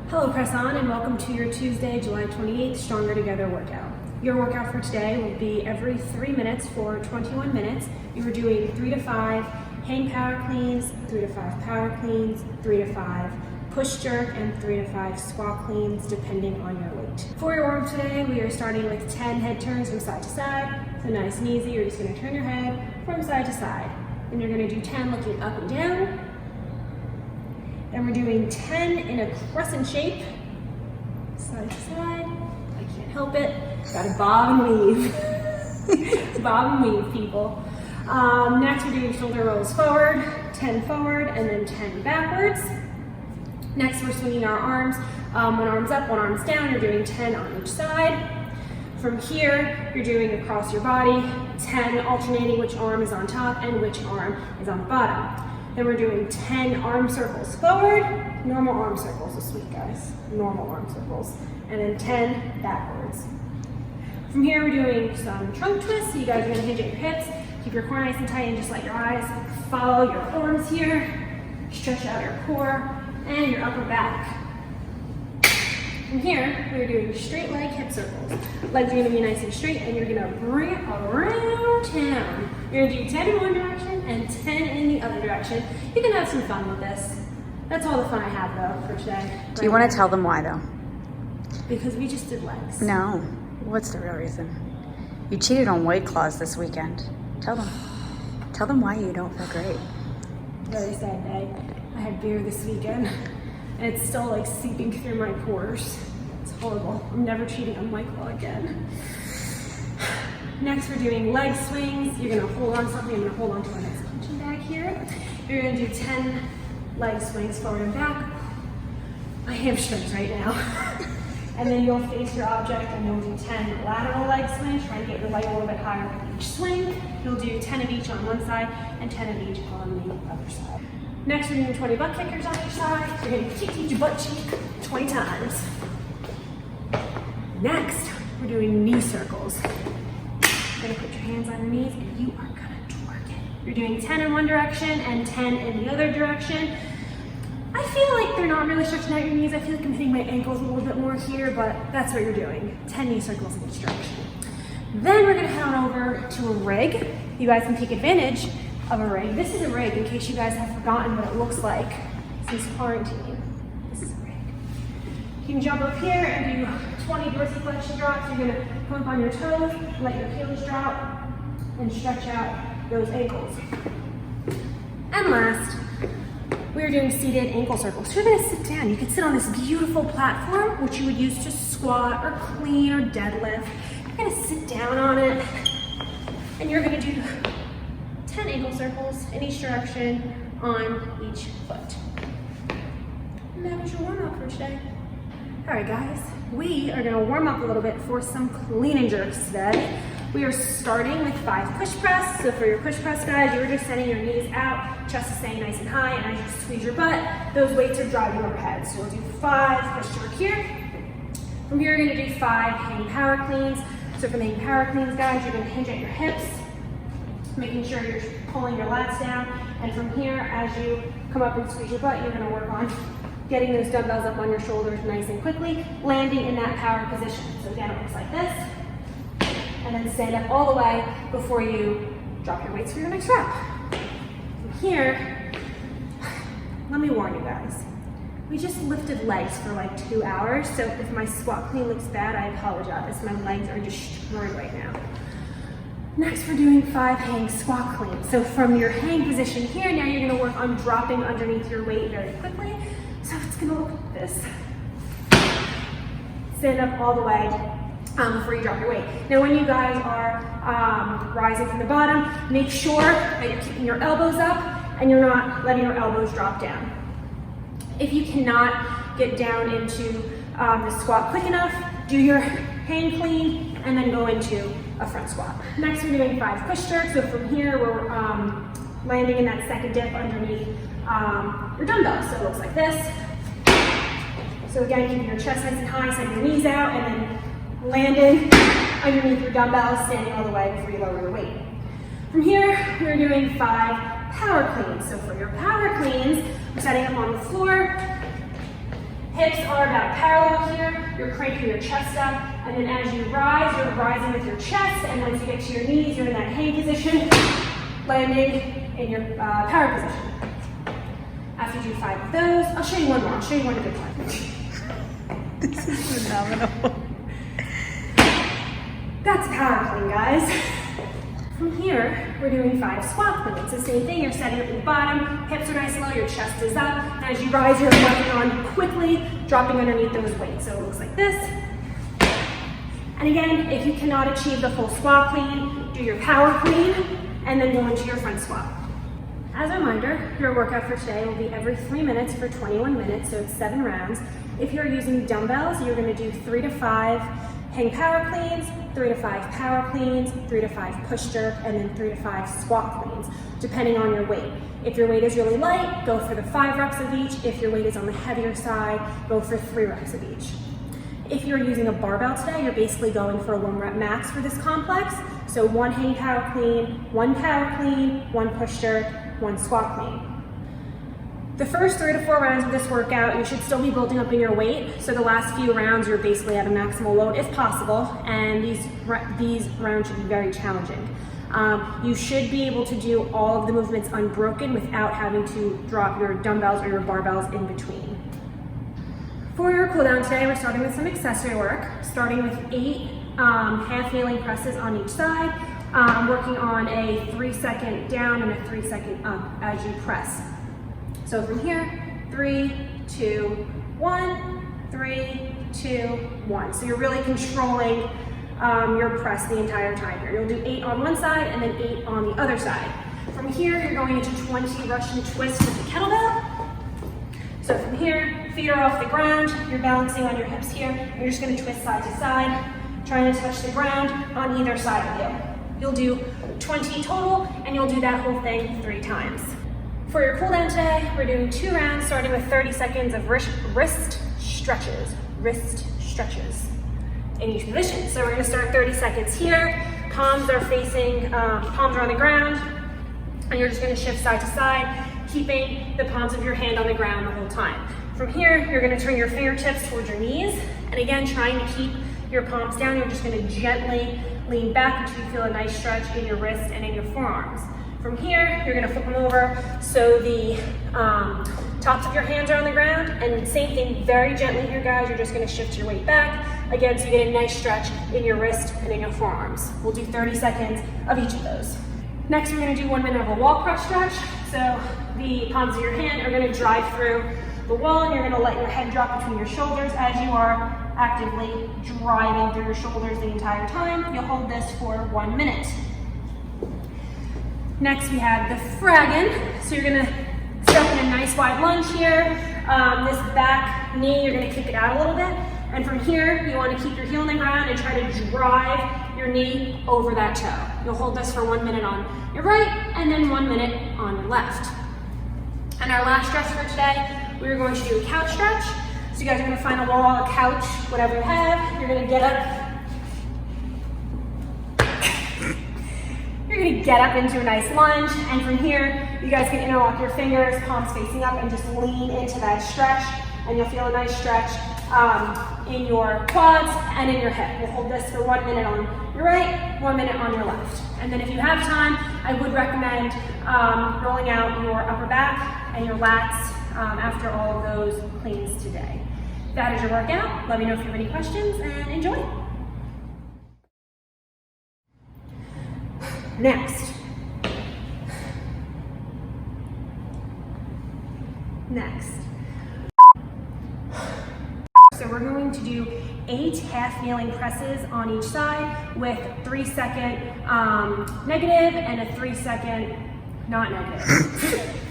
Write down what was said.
Hello Crescent, and welcome to your Tuesday, July 28th Stronger Together workout. Your workout for today will be every 3 minutes for 21 minutes. You are doing 3 to 5 hang power cleans, 3 to 5 power cleans, 3 to 5 push jerk, and 3 to 5 squat cleans depending on your weight. For your warm-up today, we are starting with 10 head turns from side to side. So nice and easy, you're just going to turn your head from side to side. And you're going to do 10 looking up and down. And we're doing 10 in a crescent shape, side to side. I can't help it. Gotta bob and weave. Bob and weave, people. Next, we're doing shoulder rolls forward, 10 forward, and then 10 backwards. Next, we're swinging our arms. One arm's up, one arm's down. You're doing 10 on each side. From here, you're doing across your body, 10 alternating which arm is on top and which arm is on the bottom. Then we're doing 10 arm circles forward, normal arm circles this week, guys. Normal arm circles. And then 10 backwards. From here, we're doing some trunk twists. So you guys are gonna hinge at your hips, keep your core nice and tight, and just let your eyes follow your arms here. Stretch out your core and your upper back. From here, we're doing straight leg hip circles. Legs are gonna be nice and straight, and you're gonna bring it around town. You're gonna do 10 in one direction and 10 in the other direction. You can have some fun with this. That's all the fun I have though for today. Do you want to tell them why though? Because we just did legs. No. What's the real reason? You cheated on weight claws this weekend. Tell them. Tell them why you don't feel great. Very sad day. I had beer this weekend and it's still like seeping through my pores. It's horrible. I'm never cheating on White Claw again. Next, we're doing leg swings. You're gonna hold on to something. I'm gonna hold on to my next punching bag here. You're gonna do 10 leg swings forward and back. My hamstrings right now. And then you'll face your object and you'll do 10 lateral leg swings. Try to get your leg a little bit higher with each swing. You'll do 10 of each on one side and 10 of each on the other side. Next, we're doing 20 butt kickers on each side. You're gonna kick each butt cheek 20 times. Next, we're doing knee circles. You're gonna put your hands on your knees and you are gonna twerk it. You're doing 10 in one direction and 10 in the other direction. I feel like they're not really stretching out your knees. I feel like I'm hitting my ankles a little bit more here, but that's what you're doing. 10 knee circles in each direction. Then we're gonna head on over to a rig. You guys can take advantage of a rig. This is a rig in case you guys have forgotten what it looks like since quarantine. This is a rig. You can jump up here and do 20 dorsiflexion drops. You're gonna come up on your toes, let your heels drop, and stretch out those ankles. And last, we're doing seated ankle circles. So you're gonna sit down. You can sit on this beautiful platform, which you would use to squat or clean or deadlift. You're gonna sit down on it, and you're gonna do 10 ankle circles in each direction on each foot. And that was your warm-up for today. All right, guys, we are gonna warm up a little bit for some clean and jerks today. We are starting with 5 push press. So for your push press, guys, you're just sending your knees out, chest is staying nice and high, and as you squeeze your butt, those weights are driving overhead. So we'll do 5 push jerk here. From here, you're gonna do 5 hang power cleans. So for the hang power cleans, guys, you're gonna hinge at your hips, making sure you're pulling your lats down. And from here, as you come up and squeeze your butt, you're gonna work on getting those dumbbells up on your shoulders nice and quickly, landing in that power position. So again, it looks like this. And then stand up all the way before you drop your weights for your next rep. From here, let me warn you guys. We just lifted legs for like 2 hours, so if my squat clean looks bad, I apologize. My legs are destroyed right now. Next, we're doing 5 hang squat cleans. So from your hang position here, now you're gonna work on dropping underneath your weight very quickly. So it's gonna look like this. Stand up all the way before you drop your weight. Now when you guys are rising from the bottom, make sure that you're keeping your elbows up and you're not letting your elbows drop down. If you cannot get down into the squat quick enough, do your hang clean and then go into a front squat. Next, we're doing 5 push jerks. So from here, we're landing in that second dip underneath your dumbbells. So it looks like this. So again, keeping your chest nice and high, send your knees out, and then landing underneath your dumbbells, standing all the way before you lower your weight. From here, we're doing 5 power cleans. So for your power cleans, we're setting up on the floor, Hips are about parallel here. You're cranking your chest up, and then as you rise, you're rising with your chest, and once you get to your knees, you're in that hang position, landing in your power position. After you do 5 of those, I'll show you one more. I'll show you one a good time. This is phenomenal. That's power clean, guys. From here, we're doing 5 squat cleans. The same thing, you're setting up at the bottom, hips are nice and low, your chest is up. And as you rise, you're working on quickly dropping underneath those weights. So it looks like this. And again, if you cannot achieve the full squat clean, do your power clean, and then go into your front squat. As a reminder, your workout for today will be every 3 minutes for 21 minutes, so it's 7 rounds. If you're using dumbbells, you're gonna do 3 to 5 hang power cleans, 3 to 5 power cleans, 3 to 5 push jerk, and then 3 to 5 squat cleans, depending on your weight. If your weight is really light, go for the 5 reps of each. If your weight is on the heavier side, go for 3 reps of each. If you're using a barbell today, you're basically going for a 1 rep max for this complex. So 1 hang power clean, 1 power clean, 1 push jerk, 1 squat clean. The first 3 to 4 rounds of this workout, you should still be building up in your weight. So the last few rounds, you're basically at a maximal load if possible, and these rounds should be very challenging. You should be able to do all of the movements unbroken without having to drop your dumbbells or your barbells in between. For your cool down today, we're starting with some accessory work, starting with 8 half kneeling presses on each side, working on a 3-second down and a 3-second up as you press. So from here, 3, 2, 1, 3, 2, 1. So you're really controlling your press the entire time here. You'll do 8 on one side and then 8 on the other side. From here, you're going into 20 Russian twists with the kettlebell. So from here, feet are off the ground, you're balancing on your hips here, you're just gonna twist side to side, trying to touch the ground on either side of you. You'll do 20 total, and you'll do that whole thing 3 times. For your cool down today, we're doing 2 rounds, starting with 30 seconds of wrist stretches in each position. So we're gonna start 30 seconds here, palms are facing, palms are on the ground, and you're just gonna shift side to side, keeping the palms of your hand on the ground the whole time. From here, you're gonna turn your fingertips towards your knees, and again, trying to keep your palms down, you're just gonna gently lean back until you feel a nice stretch in your wrist and in your forearms. From here, you're gonna flip them over so the tops of your hands are on the ground, and same thing, very gently here, guys, you're just gonna shift your weight back, again, so you get a nice stretch in your wrist and in your forearms. We'll do 30 seconds of each of those. Next, we're gonna do 1 minute of a wall crush stretch. So the palms of your hand are gonna drive through the wall, and you're gonna let your head drop between your shoulders as you are actively driving through your shoulders the entire time. You'll hold this for 1 minute. Next, we have the Fragon. So you're gonna step in a nice wide lunge here. This back knee, you're gonna kick it out a little bit. And from here, you wanna keep your heel on the ground and try to drive your knee over that toe. You'll hold this for 1 minute on your right, and then 1 minute on your left. And our last stretch for today, we're going to do a couch stretch. So you guys are gonna find a wall, a couch, whatever you have. You're gonna get up. You're gonna get up into a nice lunge, and from here, you guys can interlock your fingers, palms facing up, and just lean into that stretch, and you'll feel a nice stretch in your quads and in your hip. We'll hold this for 1 minute on your right, 1 minute on your left. And then if you have time, I would recommend rolling out your upper back and your lats after all of those cleans today. That is your workout. Let me know if you have any questions, and enjoy. Next. So we're going to do 8 half kneeling presses on each side with 3-second negative and a 3-second not negative.